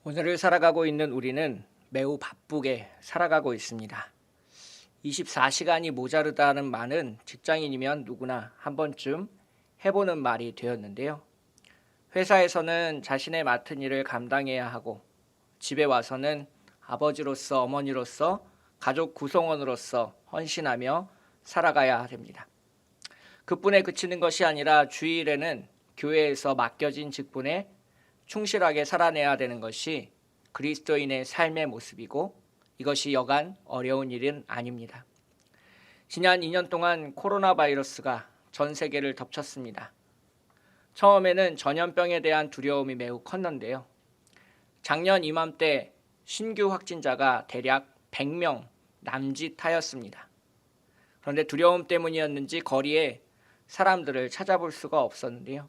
오늘을 살아가고 있는 우리는 매우 바쁘게 살아가고 있습니다. 24시간이 모자르다는 말은 직장인이면 누구나 한 번쯤 해보는 말이 되었는데요. 회사에서는 자신의 맡은 일을 감당해야 하고, 집에 와서는 아버지로서, 어머니로서, 가족 구성원으로서 헌신하며 살아가야 됩니다. 그뿐에 그치는 것이 아니라 주일에는 교회에서 맡겨진 직분에 충실하게 살아내야 되는 것이 그리스도인의 삶의 모습이고, 이것이 여간 어려운 일은 아닙니다. 지난 2년 동안 코로나 바이러스가 전 세계를 덮쳤습니다. 처음에는 전염병에 대한 두려움이 매우 컸는데요. 작년 이맘때 신규 확진자가 대략 100명 남짓하였습니다. 그런데 두려움 때문이었는지 거리에 사람들을 찾아볼 수가 없었는데요.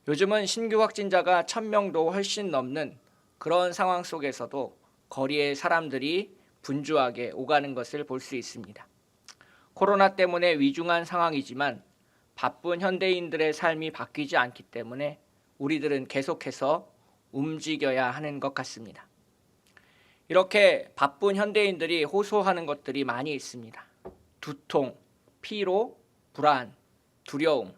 요즘은 신규 확진자가 1000명도 훨씬 넘는 그런 상황 속에서도 거리에 사람들이 분주하게 오가는 것을 볼 수 있습니다. 코로나 때문에 위중한 상황이지만 바쁜 현대인들의 삶이 바뀌지 않기 때문에 우리들은 계속해서 움직여야 하는 것 같습니다. 이렇게 바쁜 현대인들이 호소하는 것들이 많이 있습니다. 두통, 피로, 불안, 두려움,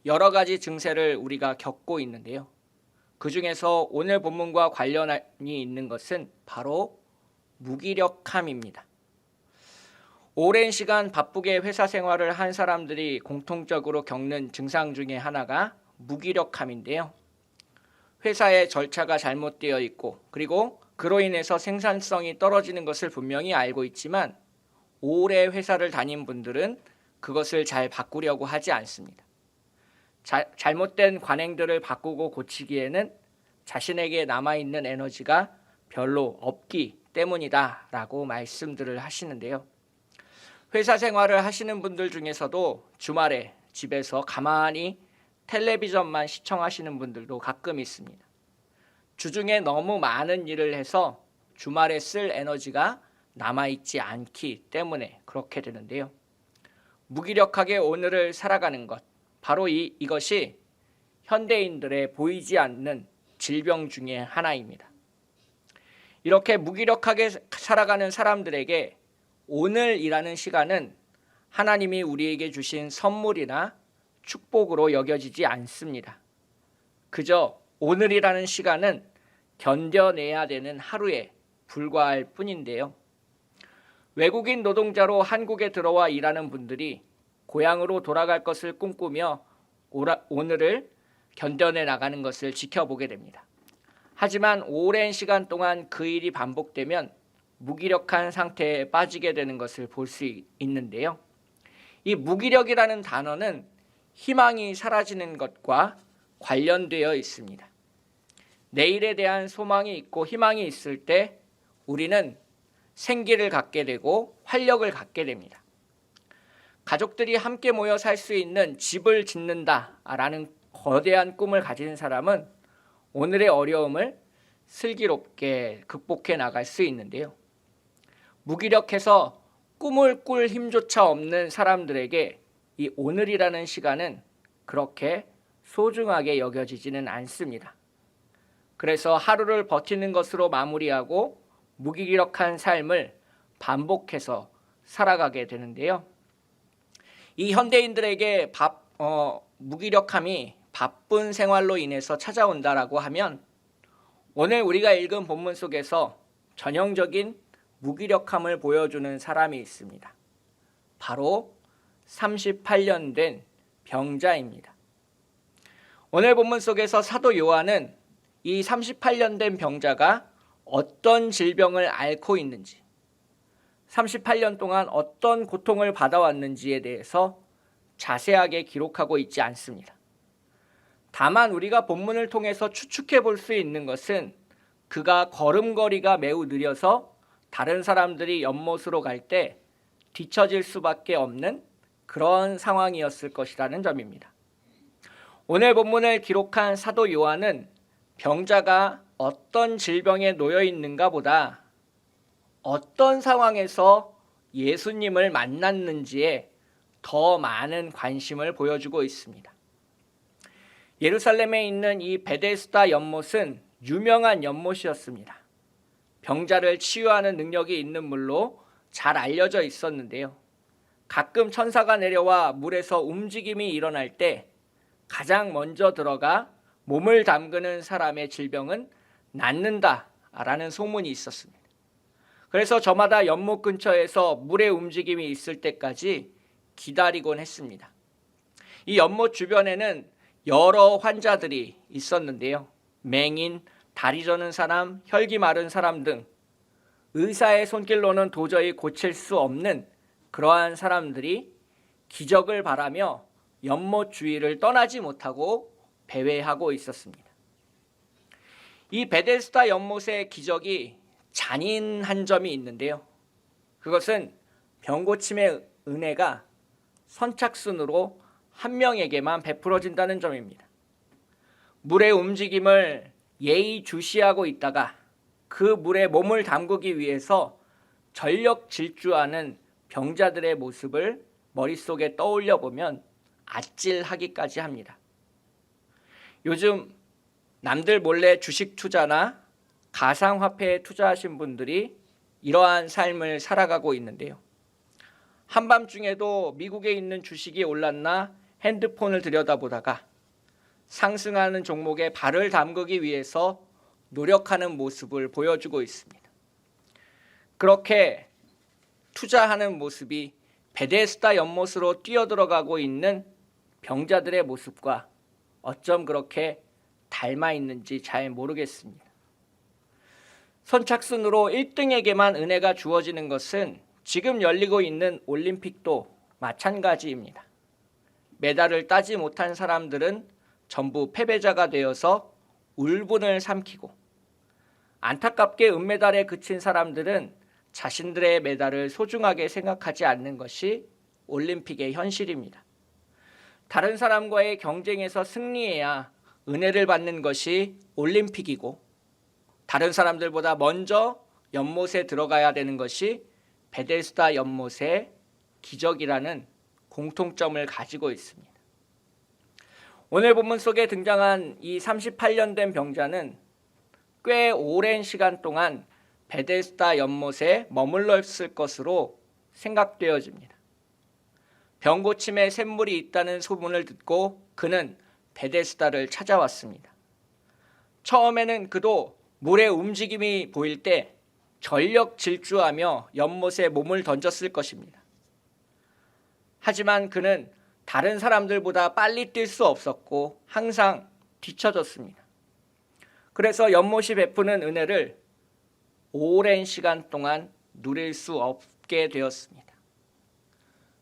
여러 가지 증세를 우리가 겪고 있는데요. 그 중에서 오늘 본문과 관련이 있는 것은 바로 무기력함입니다. 오랜 시간 바쁘게 회사 생활을 한 사람들이 공통적으로 겪는 증상 중에 하나가 무기력함인데요. 회사의 절차가 잘못되어 있고, 그리고 그로 인해서 생산성이 떨어지는 것을 분명히 알고 있지만 오래 회사를 다닌 분들은 그것을 잘 바꾸려고 하지 않습니다. 잘못된 관행들을 바꾸고 고치기에는 자신에게 남아있는 에너지가 별로 없기 때문이다라고 말씀들을 하시는데요. 회사 생활을 하시는 분들 중에서도 주말에 집에서 가만히 텔레비전만 시청하시는 분들도 가끔 있습니다. 주중에 너무 많은 일을 해서 주말에 쓸 에너지가 남아있지 않기 때문에 그렇게 되는데요. 무기력하게 오늘을 살아가는 것, 바로 이것이 현대인들의 보이지 않는 질병 중에 하나입니다. 이렇게 무기력하게 살아가는 사람들에게 오늘이라는 시간은 하나님이 우리에게 주신 선물이나 축복으로 여겨지지 않습니다. 그저 오늘이라는 시간은 견뎌내야 되는 하루에 불과할 뿐인데요. 외국인 노동자로 한국에 들어와 일하는 분들이 고향으로 돌아갈 것을 꿈꾸며 오늘을 견뎌내 나가는 것을 지켜보게 됩니다. 하지만 오랜 시간 동안 그 일이 반복되면 무기력한 상태에 빠지게 되는 것을 볼 수 있는데요. 이 무기력이라는 단어는 희망이 사라지는 것과 관련되어 있습니다. 내일에 대한 소망이 있고 희망이 있을 때 우리는 생기를 갖게 되고 활력을 갖게 됩니다. 가족들이 함께 모여 살 수 있는 집을 짓는다라는 거대한 꿈을 가진 사람은 오늘의 어려움을 슬기롭게 극복해 나갈 수 있는데요. 무기력해서 꿈을 꿀 힘조차 없는 사람들에게 이 오늘이라는 시간은 그렇게 소중하게 여겨지지는 않습니다. 그래서 하루를 버티는 것으로 마무리하고 무기력한 삶을 반복해서 살아가게 되는데요. 이 현대인들에게 무기력함이 바쁜 생활로 인해서 찾아온다라고 하면 오늘 우리가 읽은 본문 속에서 전형적인 무기력함을 보여주는 사람이 있습니다. 바로 38년 된 병자입니다. 오늘 본문 속에서 사도 요한은 이 38년 된 병자가 어떤 질병을 앓고 있는지, 38년 동안 어떤 고통을 받아왔는지에 대해서 자세하게 기록하고 있지 않습니다. 다만 우리가 본문을 통해서 추측해 볼 수 있는 것은 그가 걸음걸이가 매우 느려서 다른 사람들이 연못으로 갈 때 뒤처질 수밖에 없는 그런 상황이었을 것이라는 점입니다. 오늘 본문을 기록한 사도 요한은 병자가 어떤 질병에 놓여 있는가 보다 어떤 상황에서 예수님을 만났는지에 더 많은 관심을 보여주고 있습니다. 예루살렘에 있는 이 베데스다 연못은 유명한 연못이었습니다. 병자를 치유하는 능력이 있는 물로 잘 알려져 있었는데요. 가끔 천사가 내려와 물에서 움직임이 일어날 때 가장 먼저 들어가 몸을 담그는 사람의 질병은 낫는다라는 소문이 있었습니다. 그래서 저마다 연못 근처에서 물의 움직임이 있을 때까지 기다리곤 했습니다. 이 연못 주변에는 여러 환자들이 있었는데요. 맹인, 다리 저는 사람, 혈기 마른 사람 등 의사의 손길로는 도저히 고칠 수 없는 그러한 사람들이 기적을 바라며 연못 주위를 떠나지 못하고 배회하고 있었습니다. 이 베데스다 연못의 기적이 잔인한 점이 있는데요. 그것은 병고침의 은혜가 선착순으로 한 명에게만 베풀어진다는 점입니다. 물의 움직임을 예의주시하고 있다가 그 물에 몸을 담그기 위해서 전력 질주하는 병자들의 모습을 머릿속에 떠올려 보면 아찔하기까지 합니다. 요즘 남들 몰래 주식 투자나 가상화폐에 투자하신 분들이 이러한 삶을 살아가고 있는데요. 한밤중에도 미국에 있는 주식이 올랐나 핸드폰을 들여다보다가 상승하는 종목에 발을 담그기 위해서 노력하는 모습을 보여주고 있습니다. 그렇게 투자하는 모습이 베데스다 연못으로 뛰어들어가고 있는 병자들의 모습과 어쩜 그렇게 닮아 있는지 잘 모르겠습니다. 선착순으로 1등에게만 은혜가 주어지는 것은 지금 열리고 있는 올림픽도 마찬가지입니다. 메달을 따지 못한 사람들은 전부 패배자가 되어서 울분을 삼키고, 안타깝게 은메달에 그친 사람들은 자신들의 메달을 소중하게 생각하지 않는 것이 올림픽의 현실입니다. 다른 사람과의 경쟁에서 승리해야 은혜를 받는 것이 올림픽이고, 다른 사람들보다 먼저 연못에 들어가야 되는 것이 베데스다 연못의 기적이라는 공통점을 가지고 있습니다. 오늘 본문 속에 등장한 이 38년 된 병자는 꽤 오랜 시간 동안 베데스다 연못에 머물렀을 것으로 생각되어집니다. 병고침에 샘물이 있다는 소문을 듣고 그는 베데스다를 찾아왔습니다. 처음에는 그도 물의 움직임이 보일 때 전력 질주하며 연못에 몸을 던졌을 것입니다. 하지만 그는 다른 사람들보다 빨리 뛸 수 없었고 항상 뒤처졌습니다. 그래서 연못이 베푸는 은혜를 오랜 시간 동안 누릴 수 없게 되었습니다.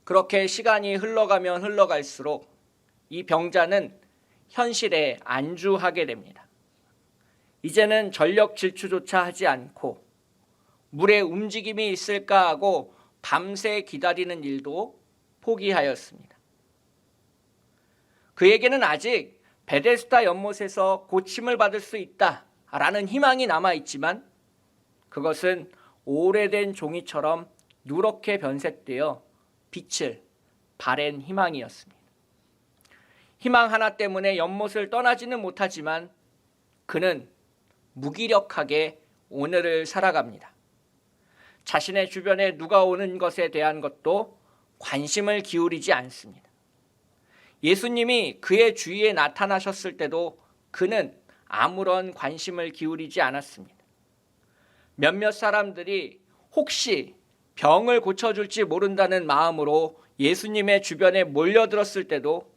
그렇게 시간이 흘러가면 흘러갈수록 이 병자는 현실에 안주하게 됩니다. 이제는 전력 질주조차 하지 않고 물의 움직임이 있을까 하고 밤새 기다리는 일도 포기하였습니다. 그에게는 아직 베데스다 연못에서 고침을 받을 수 있다라는 희망이 남아있지만 그것은 오래된 종이처럼 누렇게 변색되어 빛을 바랜 희망이었습니다. 희망 하나 때문에 연못을 떠나지는 못하지만 그는 무기력하게 오늘을 살아갑니다. 자신의 주변에 누가 오는 것에 대한 것도 관심을 기울이지 않습니다. 예수님이 그의 주위에 나타나셨을 때도 그는 아무런 관심을 기울이지 않았습니다. 몇몇 사람들이 혹시 병을 고쳐줄지 모른다는 마음으로 예수님의 주변에 몰려들었을 때도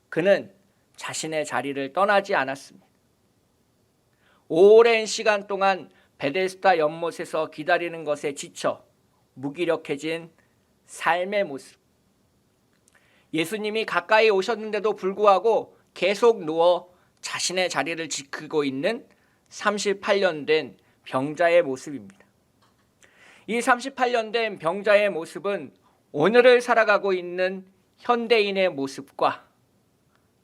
그는 자신의 자리를 떠나지 않았습니다. 오랜 시간 동안 베데스다 연못에서 기다리는 것에 지쳐 무기력해진 삶의 모습. 예수님이 가까이 오셨는데도 불구하고 계속 누워 자신의 자리를 지키고 있는 38년 된 병자의 모습입니다. 이 38년 된 병자의 모습은 오늘을 살아가고 있는 현대인의 모습과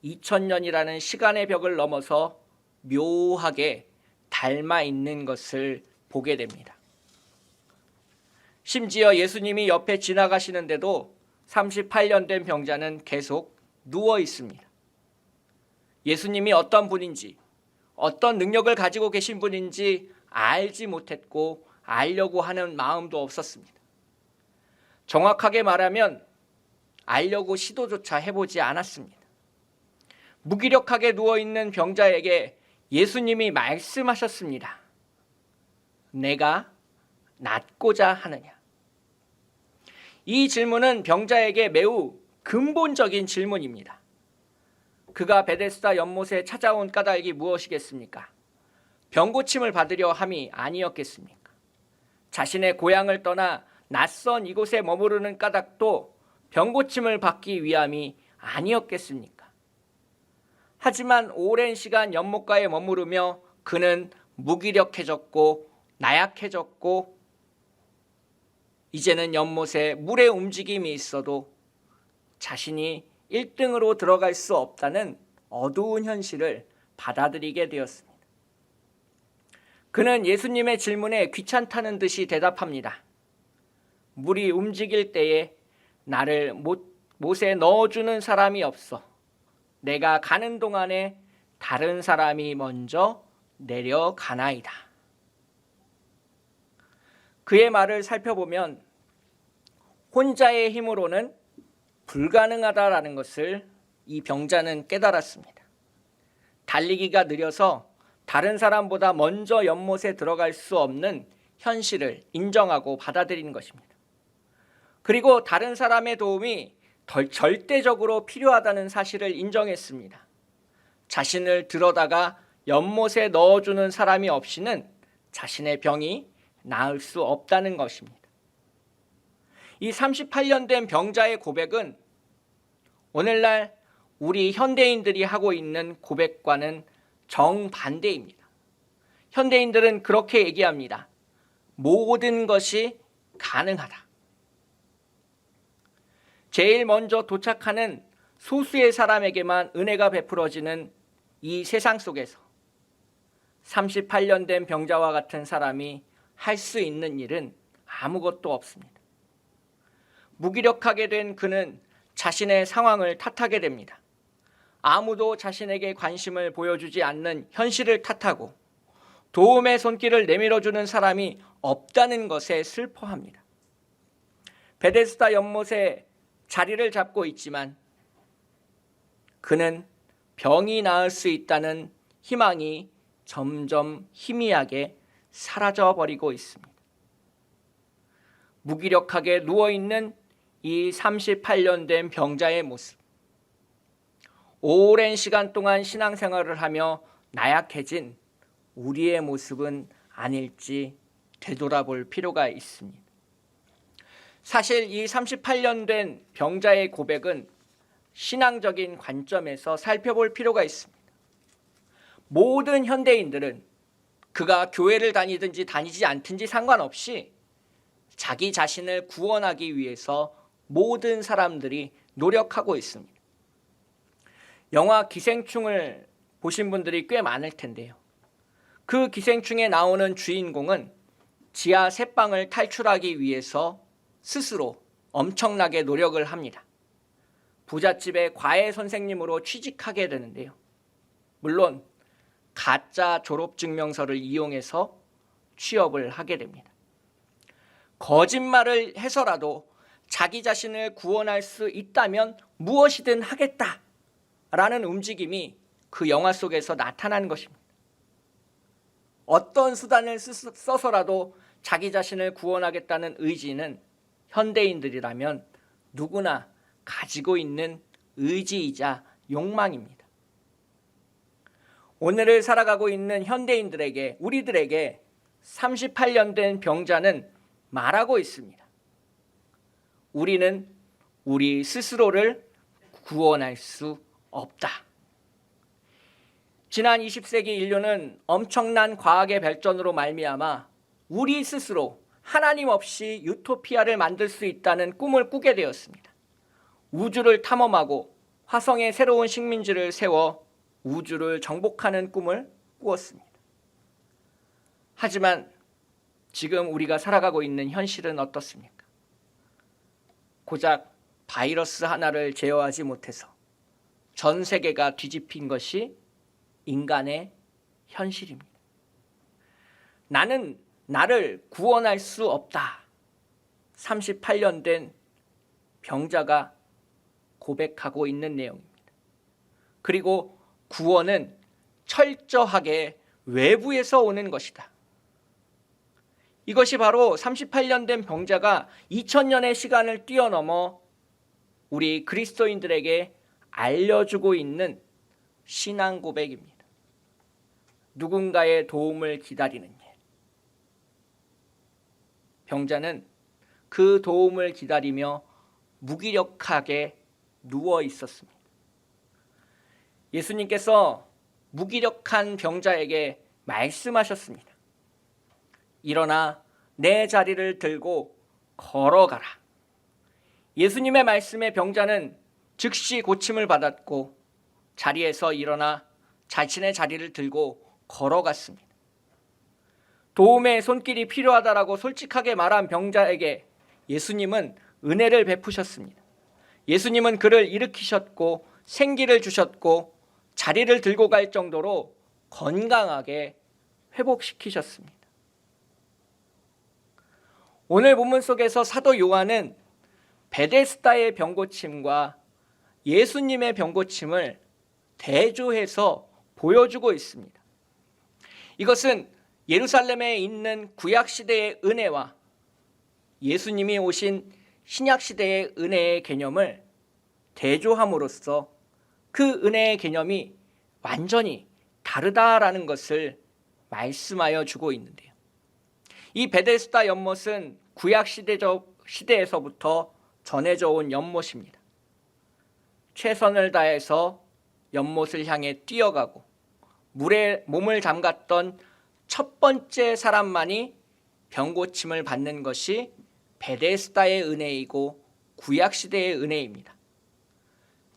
2000년이라는 시간의 벽을 넘어서 묘하게 닮아 있는 것을 보게 됩니다. 심지어 예수님이 옆에 지나가시는데도 38년 된 병자는 계속 누워 있습니다. 예수님이 어떤 분인지, 어떤 능력을 가지고 계신 분인지 알지 못했고 알려고 하는 마음도 없었습니다. 정확하게 말하면 알려고 시도조차 해보지 않았습니다. 무기력하게 누워있는 병자에게 예수님이 말씀하셨습니다. 내가 낫고자 하느냐? 이 질문은 병자에게 매우 근본적인 질문입니다. 그가 베데스다 연못에 찾아온 까닭이 무엇이겠습니까? 병고침을 받으려 함이 아니었겠습니까? 자신의 고향을 떠나 낯선 이곳에 머무르는 까닭도 병고침을 받기 위함이 아니었겠습니까? 하지만 오랜 시간 연못가에 머무르며 그는 무기력해졌고 나약해졌고 이제는 연못에 물의 움직임이 있어도 자신이 1등으로 들어갈 수 없다는 어두운 현실을 받아들이게 되었습니다. 그는 예수님의 질문에 귀찮다는 듯이 대답합니다. 물이 움직일 때에 나를 못에 넣어주는 사람이 없어. 내가 가는 동안에 다른 사람이 먼저 내려가나이다. 그의 말을 살펴보면 혼자의 힘으로는 불가능하다라는 것을 이 병자는 깨달았습니다. 달리기가 느려서 다른 사람보다 먼저 연못에 들어갈 수 없는 현실을 인정하고 받아들이는 것입니다. 그리고 다른 사람의 도움이 절대적으로 필요하다는 사실을 인정했습니다. 자신을 들어다가 연못에 넣어주는 사람이 없이는 자신의 병이 나을 수 없다는 것입니다. 이 38년 된 병자의 고백은 오늘날 우리 현대인들이 하고 있는 고백과는 정반대입니다. 현대인들은 그렇게 얘기합니다. 모든 것이 가능하다. 제일 먼저 도착하는 소수의 사람에게만 은혜가 베풀어지는 이 세상 속에서 38년 된 병자와 같은 사람이 할 수 있는 일은 아무것도 없습니다. 무기력하게 된 그는 자신의 상황을 탓하게 됩니다. 아무도 자신에게 관심을 보여주지 않는 현실을 탓하고 도움의 손길을 내밀어주는 사람이 없다는 것에 슬퍼합니다. 베데스다 연못에 자리를 잡고 있지만 그는 병이 나을 수 있다는 희망이 점점 희미하게 사라져버리고 있습니다. 무기력하게 누워있는 이 38년 된 병자의 모습, 오랜 시간 동안 신앙생활을 하며 나약해진 우리의 모습은 아닐지 되돌아볼 필요가 있습니다. 사실 이 38년 된 병자의 고백은 신앙적인 관점에서 살펴볼 필요가 있습니다. 모든 현대인들은 그가 교회를 다니든지 다니지 않든지 상관없이 자기 자신을 구원하기 위해서 모든 사람들이 노력하고 있습니다. 영화 기생충을 보신 분들이 꽤 많을 텐데요. 그 기생충에 나오는 주인공은 지하 셋방을 탈출하기 위해서 스스로 엄청나게 노력을 합니다. 부잣집의 과외 선생님으로 취직하게 되는데요. 물론 가짜 졸업증명서를 이용해서 취업을 하게 됩니다. 거짓말을 해서라도 자기 자신을 구원할 수 있다면 무엇이든 하겠다라는 움직임이 그 영화 속에서 나타난 것입니다. 어떤 수단을 써서라도 자기 자신을 구원하겠다는 의지는 현대인들이라면 누구나 가지고 있는 의지이자 욕망입니다. 오늘을 살아가고 있는 현대인들에게, 우리들에게 38년 된 병자는 말하고 있습니다. 우리는 우리 스스로를 구원할 수 없다. 지난 20세기 인류는 엄청난 과학의 발전으로 말미암아 우리 스스로 하나님 없이 유토피아를 만들 수 있다는 꿈을 꾸게 되었습니다. 우주를 탐험하고 화성에 새로운 식민지를 세워 우주를 정복하는 꿈을 꾸었습니다. 하지만 지금 우리가 살아가고 있는 현실은 어떻습니까? 고작 바이러스 하나를 제어하지 못해서 전 세계가 뒤집힌 것이 인간의 현실입니다. 나는 나를 구원할 수 없다. 38년 된 병자가 고백하고 있는 내용입니다. 그리고 구원은 철저하게 외부에서 오는 것이다. 이것이 바로 38년 된 병자가 2000년의 시간을 뛰어넘어 우리 그리스도인들에게 알려주고 있는 신앙 고백입니다. 누군가의 도움을 기다리는 일. 병자는 그 도움을 기다리며 무기력하게 누워 있었습니다. 예수님께서 무기력한 병자에게 말씀하셨습니다. 일어나 내 자리를 들고 걸어가라. 예수님의 말씀에 병자는 즉시 고침을 받았고 자리에서 일어나 자신의 자리를 들고 걸어갔습니다. 도움의 손길이 필요하다라고 솔직하게 말한 병자에게 예수님은 은혜를 베푸셨습니다. 예수님은 그를 일으키셨고 생기를 주셨고 자리를 들고 갈 정도로 건강하게 회복시키셨습니다. 오늘 본문 속에서 사도 요한은 베데스다의 병고침과 예수님의 병고침을 대조해서 보여주고 있습니다. 이것은 예루살렘에 있는 구약시대의 은혜와 예수님이 오신 신약시대의 은혜의 개념을 대조함으로써 그 은혜의 개념이 완전히 다르다라는 것을 말씀하여 주고 있는데요. 이 베데스다 연못은 구약시대에서부터 전해져 온 연못입니다. 최선을 다해서 연못을 향해 뛰어가고 물에 몸을 담갔던 첫 번째 사람만이 병고침을 받는 것이 베데스다의 은혜이고 구약시대의 은혜입니다.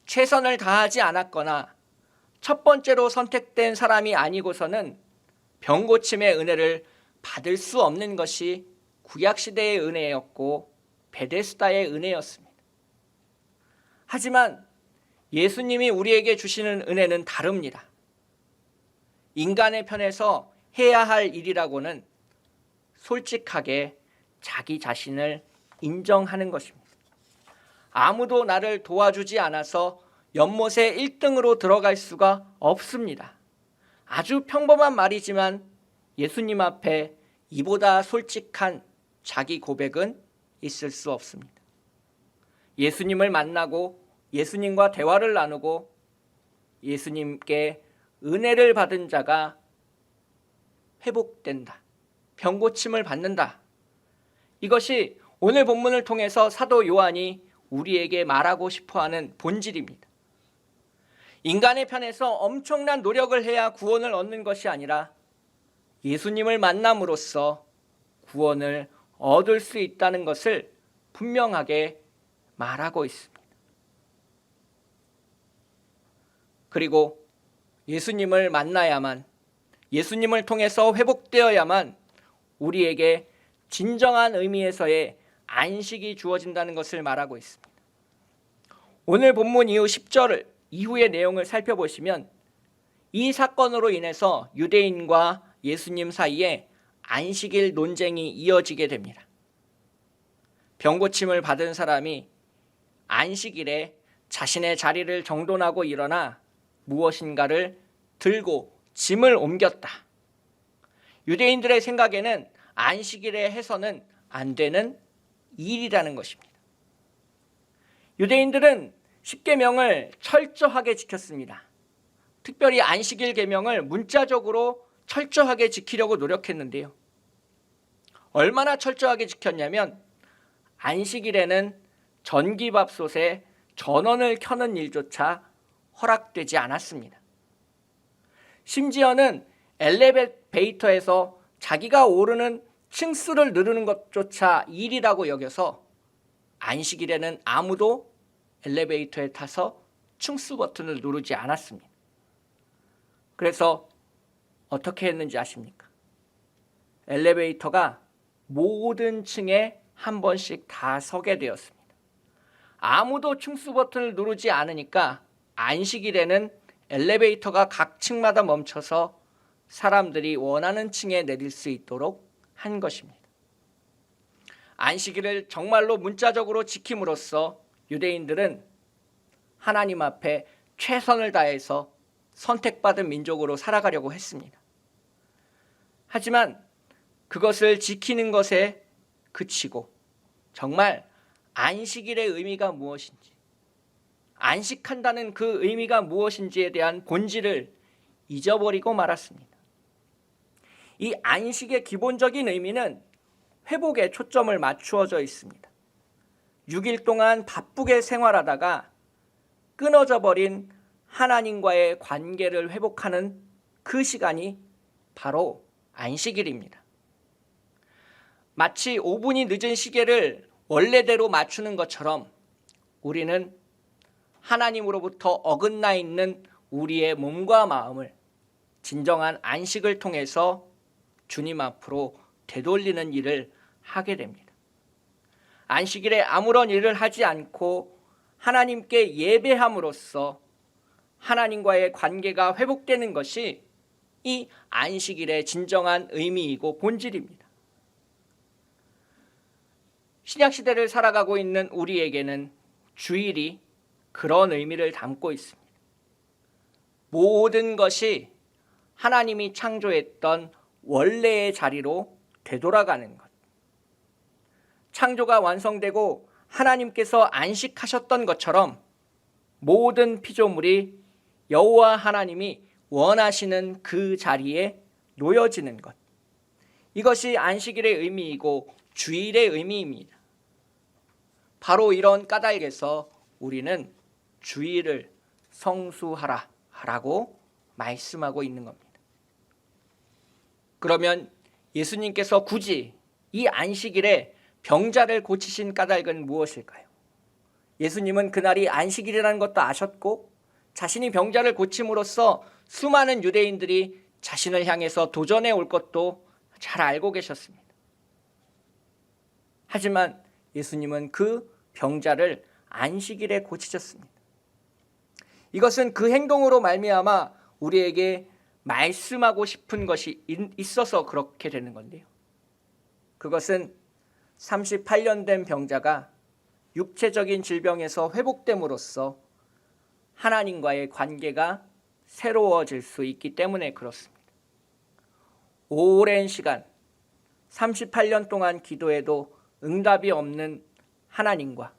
최선을 다하지 않았거나 첫 번째로 선택된 사람이 아니고서는 병고침의 은혜를 받을 수 없는 것이 구약시대의 은혜였고 베데스다의 은혜였습니다. 하지만 예수님이 우리에게 주시는 은혜는 다릅니다. 인간의 편에서 해야 할 일이라고는 솔직하게 자기 자신을 인정하는 것입니다. 아무도 나를 도와주지 않아서 연못에 1등으로 들어갈 수가 없습니다. 아주 평범한 말이지만 예수님 앞에 이보다 솔직한 자기 고백은 있을 수 없습니다. 예수님을 만나고 예수님과 대화를 나누고 예수님께 은혜를 받은 자가 회복된다. 병고침을 받는다. 이것이 오늘 본문을 통해서 사도 요한이 우리에게 말하고 싶어하는 본질입니다. 인간의 편에서 엄청난 노력을 해야 구원을 얻는 것이 아니라 예수님을 만남으로써 구원을 얻을 수 있다는 것을 분명하게 말하고 있습니다. 그리고 예수님을 만나야만, 예수님을 통해서 회복되어야만 우리에게 진정한 의미에서의 안식이 주어진다는 것을 말하고 있습니다. 오늘 본문 이후 10절 이후의 내용을 살펴보시면 이 사건으로 인해서 유대인과 예수님 사이에 안식일 논쟁이 이어지게 됩니다. 병고침을 받은 사람이 안식일에 자신의 자리를 정돈하고 일어나 무엇인가를 들고 짐을 옮겼다. 유대인들의 생각에는 안식일에 해서는 안 되는 일이라는 것입니다. 유대인들은 십계명을 철저하게 지켰습니다. 특별히 안식일 계명을 문자적으로 철저하게 지키려고 노력했는데요. 얼마나 철저하게 지켰냐면 안식일에는 전기밥솥에 전원을 켜는 일조차 허락되지 않았습니다. 심지어는 엘리베이터에서 자기가 오르는 층수를 누르는 것조차 일이라고 여겨서 안식일에는 아무도 엘리베이터에 타서 층수 버튼을 누르지 않았습니다. 그래서 어떻게 했는지 아십니까? 엘리베이터가 모든 층에 한 번씩 다 서게 되었습니다. 아무도 층수 버튼을 누르지 않으니까 안식일에는 엘리베이터가 각 층마다 멈춰서 사람들이 원하는 층에 내릴 수 있도록 한 것입니다. 안식일을 정말로 문자적으로 지킴으로써 유대인들은 하나님 앞에 최선을 다해서 선택받은 민족으로 살아가려고 했습니다. 하지만 그것을 지키는 것에 그치고 정말 안식일의 의미가 무엇인지, 안식한다는 그 의미가 무엇인지에 대한 본질을 잊어버리고 말았습니다. 이 안식의 기본적인 의미는 회복에 초점을 맞추어져 있습니다. 6일 동안 바쁘게 생활하다가 끊어져 버린 하나님과의 관계를 회복하는 그 시간이 바로 안식일입니다. 마치 5분이 늦은 시계를 원래대로 맞추는 것처럼 우리는 하나님으로부터 어긋나 있는 우리의 몸과 마음을 진정한 안식을 통해서 주님 앞으로 되돌리는 일을 하게 됩니다. 안식일에 아무런 일을 하지 않고 하나님께 예배함으로써 하나님과의 관계가 회복되는 것이 이 안식일의 진정한 의미이고 본질입니다. 신약시대를 살아가고 있는 우리에게는 주일이 그런 의미를 담고 있습니다. 모든 것이 하나님이 창조했던 원래의 자리로 되돌아가는 것. 창조가 완성되고 하나님께서 안식하셨던 것처럼 모든 피조물이 여호와 하나님이 원하시는 그 자리에 놓여지는 것. 이것이 안식일의 의미이고 주일의 의미입니다. 바로 이런 까닭에서 우리는 주일을 성수하라 라고 말씀하고 있는 겁니다. 그러면 예수님께서 굳이 이 안식일에 병자를 고치신 까닭은 무엇일까요? 예수님은 그날이 안식일이라는 것도 아셨고 자신이 병자를 고침으로써 수많은 유대인들이 자신을 향해서 도전해 올 것도 잘 알고 계셨습니다. 하지만 예수님은 그 병자를 안식일에 고치셨습니다. 이것은 그 행동으로 말미암아 우리에게 말씀하고 싶은 것이 있어서 그렇게 되는 건데요. 그것은 38년 된 병자가 육체적인 질병에서 회복됨으로써 하나님과의 관계가 새로워질 수 있기 때문에 그렇습니다. 오랜 시간 38년 동안 기도해도 응답이 없는 하나님과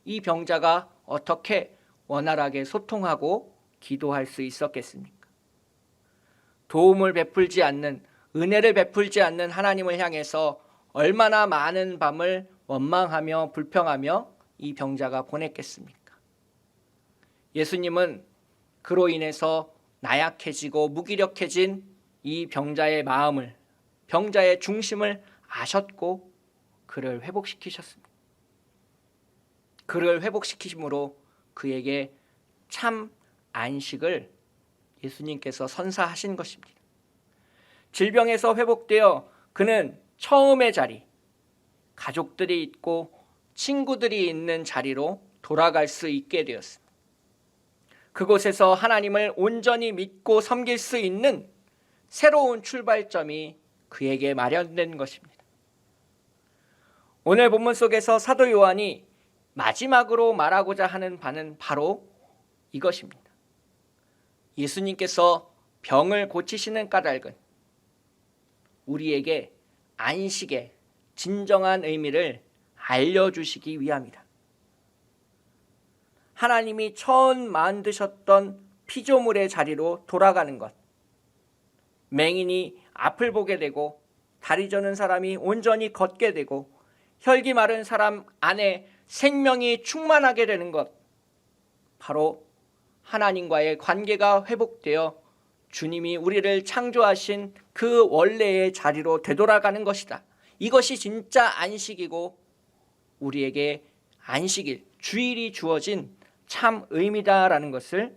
이 병자가 어떻게 원활하게 소통하고 기도할 수 있었겠습니까? 도움을 베풀지 않는, 은혜를 베풀지 않는 하나님을 향해서 얼마나 많은 밤을 원망하며 불평하며 이 병자가 보냈겠습니까? 예수님은 그로 인해서 나약해지고 무기력해진 이 병자의 마음을, 병자의 중심을 아셨고 그를 회복시키셨습니다. 그를 회복시키심으로 그에게 참 안식을 예수님께서 선사하신 것입니다. 질병에서 회복되어 그는 처음의 자리, 가족들이 있고 친구들이 있는 자리로 돌아갈 수 있게 되었습니다. 그곳에서 하나님을 온전히 믿고 섬길 수 있는 새로운 출발점이 그에게 마련된 것입니다. 오늘 본문 속에서 사도 요한이 마지막으로 말하고자 하는 바는 바로 이것입니다. 예수님께서 병을 고치시는 까닭은 우리에게 안식의 진정한 의미를 알려주시기 위함이다. 하나님이 처음 만드셨던 피조물의 자리로 돌아가는 것, 맹인이 앞을 보게 되고 다리 저는 사람이 온전히 걷게 되고 혈기 마른 사람 안에 생명이 충만하게 되는 것, 바로 하나님과의 관계가 회복되어 주님이 우리를 창조하신 그 원래의 자리로 되돌아가는 것이다. 이것이 진짜 안식이고 우리에게 안식일, 주일이 주어진 참 의미다라는 것을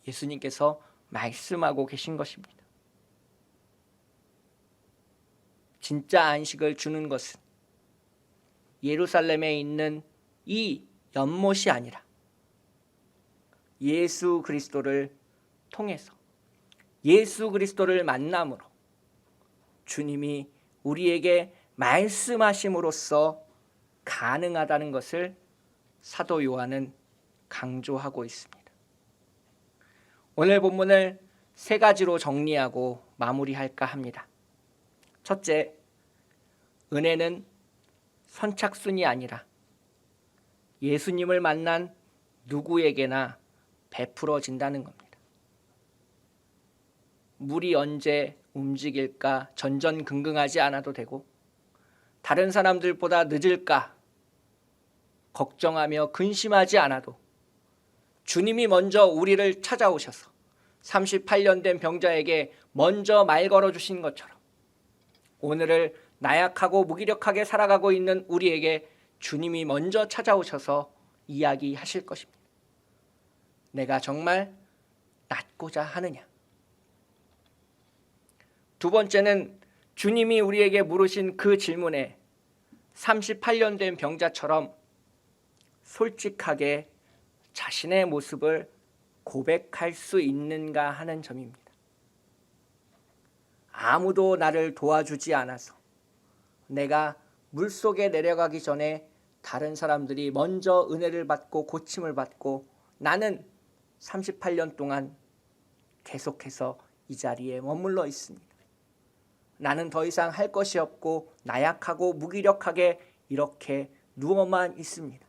예수님께서 말씀하고 계신 것입니다. 진짜 안식을 주는 것은 예루살렘에 있는 이 연못이 아니라 예수 그리스도를 통해서 예수 그리스도를 만남으로 주님이 우리에게 말씀하심으로써 가능하다는 것을 사도 요한은 강조하고 있습니다. 오늘 본문을 세 가지로 정리하고 마무리할까 합니다. 첫째, 은혜는 선착순이 아니라 예수님을 만난 누구에게나 베풀어진다는 겁니다. 물이 언제 움직일까 전전긍긍하지 않아도 되고, 다른 사람들보다 늦을까 걱정하며 근심하지 않아도 주님이 먼저 우리를 찾아오셔서 38년 된 병자에게 먼저 말 걸어주신 것처럼 오늘을 나약하고 무기력하게 살아가고 있는 우리에게 주님이 먼저 찾아오셔서 이야기하실 것입니다. 내가 정말 낫고자 하느냐? 두 번째는 주님이 우리에게 물으신 그 질문에 38년 된 병자처럼 솔직하게 자신의 모습을 고백할 수 있는가 하는 점입니다. 아무도 나를 도와주지 않아서 내가 물속에 내려가기 전에 다른 사람들이 먼저 은혜를 받고 고침을 받고 나는 38년 동안 계속해서 이 자리에 머물러 있습니다. 나는 더 이상 할 것이 없고 나약하고 무기력하게 이렇게 누워만 있습니다.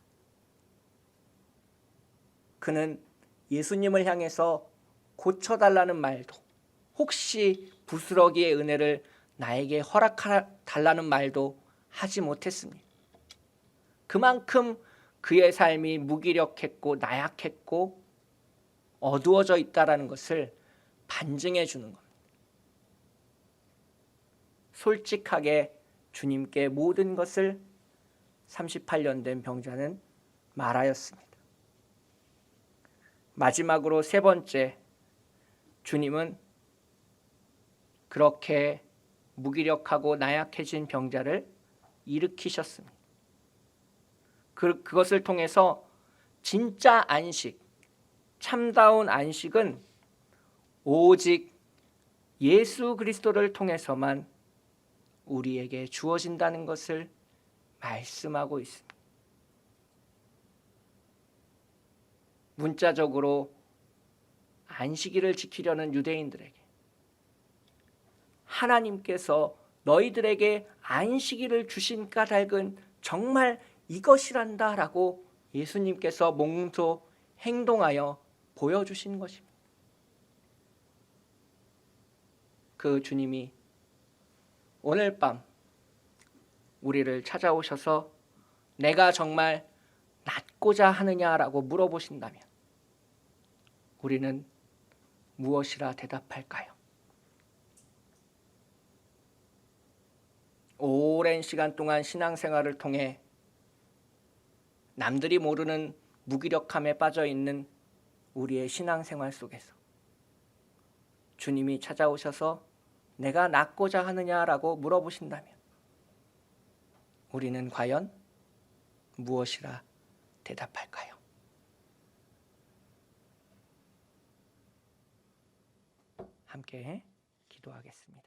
그는 예수님을 향해서 고쳐달라는 말도, 혹시 부스러기의 은혜를 나에게 허락달라는 말도 하지 못했습니다. 그만큼 그의 삶이 무기력했고 나약했고 어두워져 있다는 것을 반증해 주는 겁니다. 솔직하게 주님께 모든 것을 38년 된 병자는 말하였습니다. 마지막으로 세 번째, 주님은 그렇게 무기력하고 나약해진 병자를 일으키셨습니다. 그것을 통해서 진짜 안식, 참다운 안식은 오직 예수 그리스도를 통해서만 우리에게 주어진다는 것을 말씀하고 있습니다. 문자적으로 안식일을 지키려는 유대인들에게 하나님께서 너희들에게 안식일을 주신 까닭은 정말 이것이란다 라고 예수님께서 몸소 행동하여 보여주신 것입니다. 그 주님이 오늘 밤 우리를 찾아오셔서 내가 정말 낫고자 하느냐라고 물어보신다면 우리는 무엇이라 대답할까요? 오랜 시간 동안 신앙생활을 통해 남들이 모르는 무기력함에 빠져 있는 우리의 신앙생활 속에서 주님이 찾아오셔서 내가 낫고자 하느냐라고 물어보신다면 우리는 과연 무엇이라 대답할까요? 함께 기도하겠습니다.